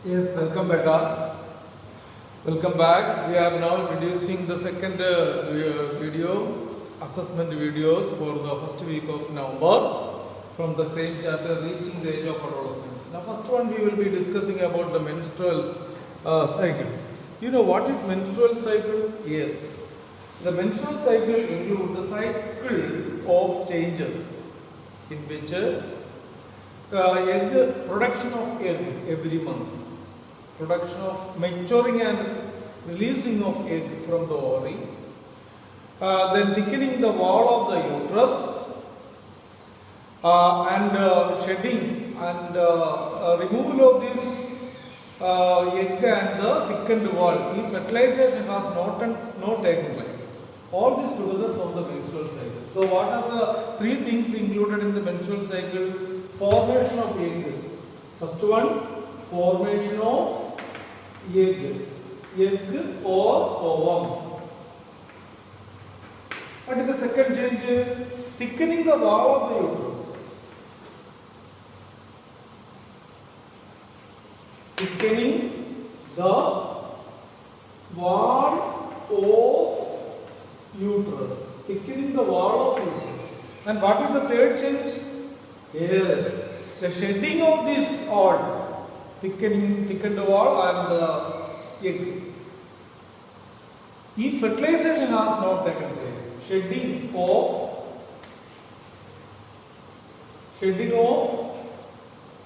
Yes, welcome back. Welcome back. We are now introducing the second video, assessment videos for the first week of November from the same chapter, Reaching the Age of Adolescence. Now, first one we will be discussing about the menstrual cycle. You know what is menstrual cycle? Yes. The menstrual cycle includes the cycle of changes in which production of egg every month, production of maturing and releasing of egg from the ovary, then thickening the wall of the uterus, and shedding and removal of this egg and the thickened wall if fertilization has not taken place. All this together from the menstrual cycle. So what are the three things included in the menstrual cycle? Formation of egg. First one, formation of egg or ovum. What is the second change? Thickening the wall of the uterus. Thickening the wall of uterus. Thickening the wall of uterus. And what is the third change? Yes, the shedding of this wall, thickened wall and the egg. If fertilization has not taken place, shedding of egg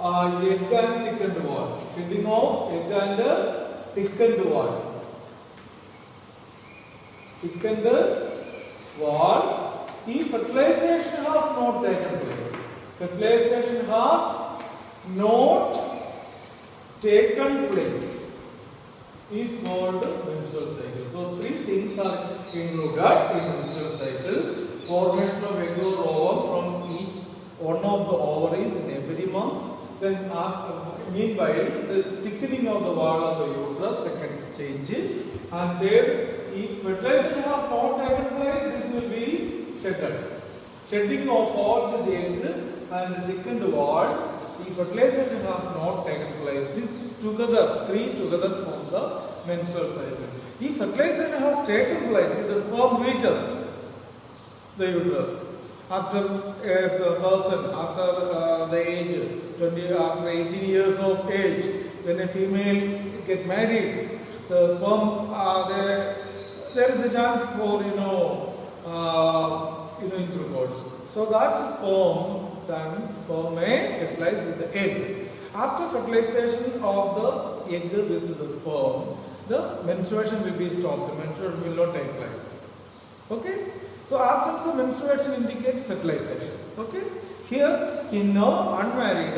and thickened wall, shedding of egg and thickened wall, if fertilization has not taken place, is called menstrual cycle. So three things are included in menstrual cycle: formation of egg or ovum from each one of the ovaries in every month. Then meanwhile, the thickening of the wall of the uterus, second change. And third, if fertilization has not taken place, this will be shedded. Shedding of all this egg and the thickened wall, if fertilization has not taken place, this three together form the menstrual cycle. If fertilization has taken place, if the sperm reaches the uterus after a person, after the age 20, after 18 years of age, when a female get married, the sperm there is a chance for intercourse. So that sperm may fertilize with the egg. After fertilization of the egg with the sperm, the menstruation will be stopped. The menstruation will not take place. Okay? So absence of menstruation indicates fertilization. Okay? Here, in unmarried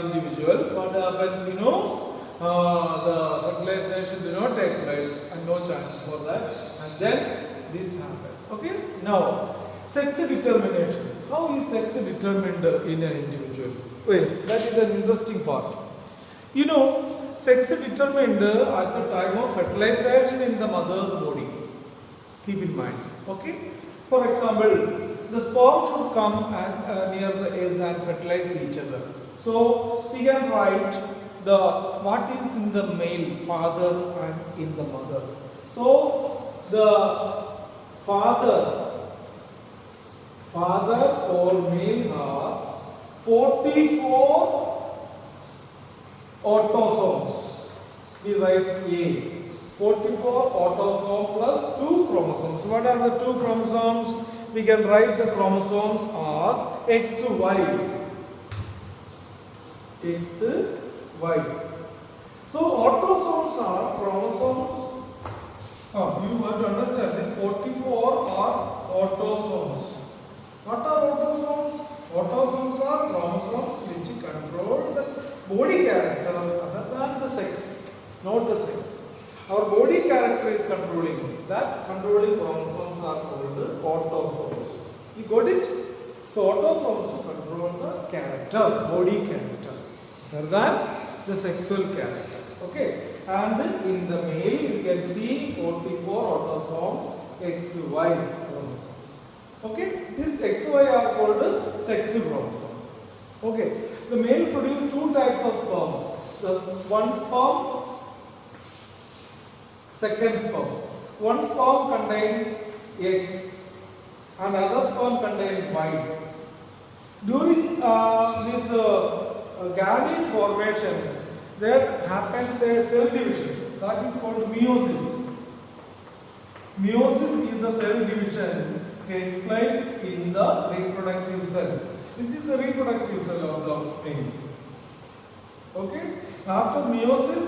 individuals, what happens? The fertilization do not take place and no chance for that, and then this happens. Okay? Now, sex determination. How is sex determined in an individual? Yes, that is an interesting part. Sex determined at the time of fertilization in the mother's body. Keep in mind. Okay? For example, the sperm should come and near the egg and fertilize each other. So we can write what is in the male, father, and in the mother. So the father or male has 44 autosomes. We write A. 44 autosomes plus 2 chromosomes. What are the 2 chromosomes? We can write the chromosomes as XY. XY. So autosomes are chromosomes. You have to understand this. 44 are autosomes. What are autosomes? Autosomes are chromosomes which control the body character other than the sex, not the sex. Our body character is controlling. That controlling chromosomes are called autosomes. You got it? So autosomes control the character, body character, other than the sexual character. Okay? And in the male, you can see 44 autosome XY chromosomes. Okay? This XY are called sex chromosome. Okay? The male produce two types of sperms. The one sperm, second sperm. One sperm contains X and other sperm contains Y. During this gamete formation, there happens a cell division that is called meiosis. Meiosis is the cell division takes place in the reproductive cell. This is the reproductive cell of the male. Okay. After meiosis,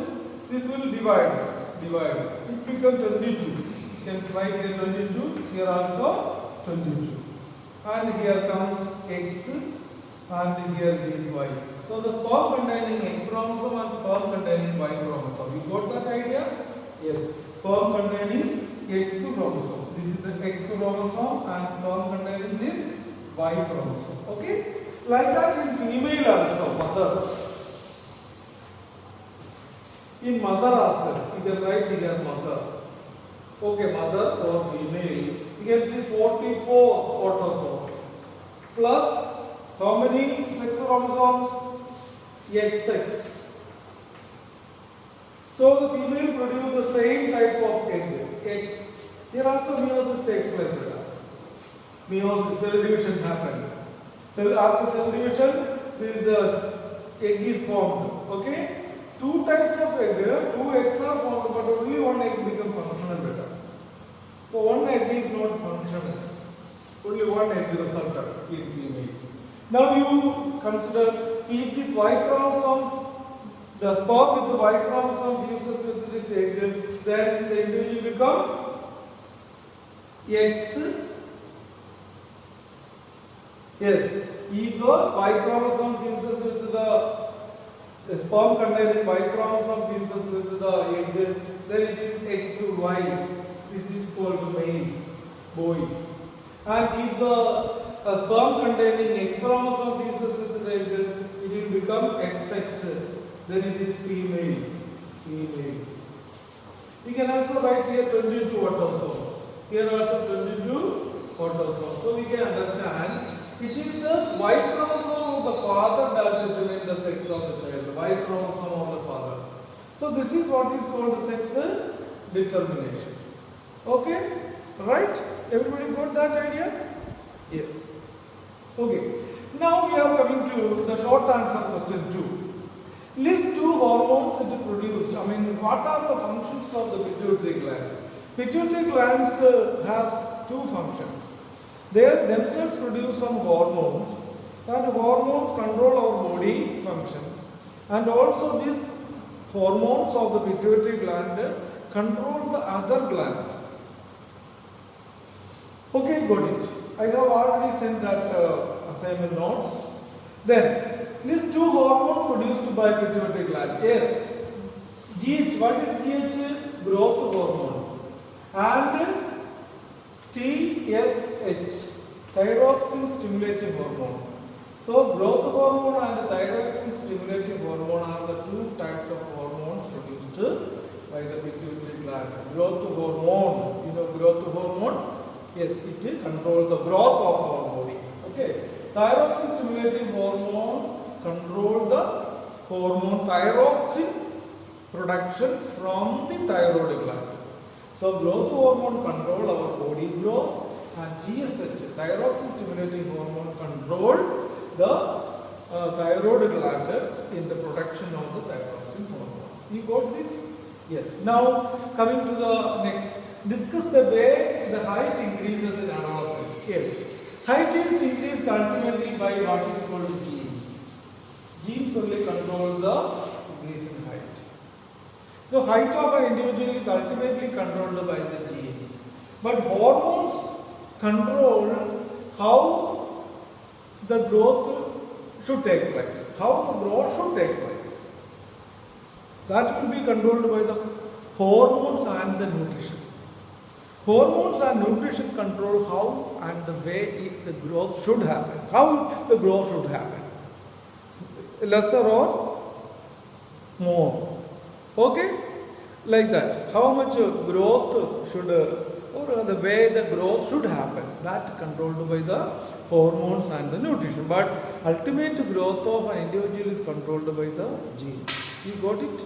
this will divide. It becomes 22. You can write here 22. Here also 22. And here comes X and here is Y. So the sperm containing X chromosome and sperm containing Y chromosome. You got that idea? Yes. Sperm containing X chromosome. This is the X chromosome and sperm containing this Y chromosome. Okay? Like that in female also, mother. In mother as well, you can write here mother. Okay, mother or female. You can see 44 autosomes. Plus, how many sex chromosomes? XX. So the female produce the same type of egg, X. Here also meiosis takes place. Meiosis, cell division happens. After cell division, this egg is formed. Okay? Two types of egg, two eggs are formed, but only one egg becomes functional better. So one egg is not functional. Only one egg resulted in female. Now you consider if this Y chromosome, the sperm with the Y chromosome fuses with this egg, then the individual become X. Yes, if the Y chromosome fuses with the sperm containing Y chromosome fuses with the egg, then it is XY. This is called male, boy. And if the sperm containing X chromosome fuses with the egg, it will become XX. Then it is female. We can also write here 22 autosomes. Here also 22 autosomes. So we can understand it is the Y chromosome of the father that determines the sex of the child. Y chromosome of the father. So this is what is called sex determination. Okay? Right? Everybody got that idea? Yes. Okay. Now we are coming to the short answer question 2. List 2 hormones it produced. What are the functions of the pituitary glands? Pituitary glands has two functions. They themselves produce some hormones. And hormones control our body functions. And also these hormones of the pituitary gland control the other glands. Okay, got it. I have already sent that assignment notes. Then, list 2 hormones produced by pituitary gland. Yes, GH. What is GH? Growth hormone. And TSH, thyroxine stimulating hormone. So, growth hormone and thyroxine stimulating hormone are the two types of hormones produced by the pituitary gland. Growth hormone, you know growth hormone? Yes, it controls the growth of our body. Okay. Thyroxine stimulating hormone control the hormone thyroxine production from the thyroid gland. So growth hormone control our body growth and TSH, thyroxine stimulating hormone, control the thyroid gland in the production of the thyroxine hormone. You got this? Yes. Now coming to the next. Discuss the way the height increases in adolescence. Yes. Height is increased ultimately by what is called genes. Genes only control the increase in height. So height of an individual is ultimately controlled by the genes. But hormones control how the growth should take place. How the growth should take place. That will be controlled by the hormones and the nutrition. Hormones and nutrition control how and the way the growth should happen. How the growth should happen. Lesser or more. Okay? Like that. How much growth should or the way the growth should happen, that controlled by the hormones and the nutrition. But ultimate growth of an individual is controlled by the gene. You got it?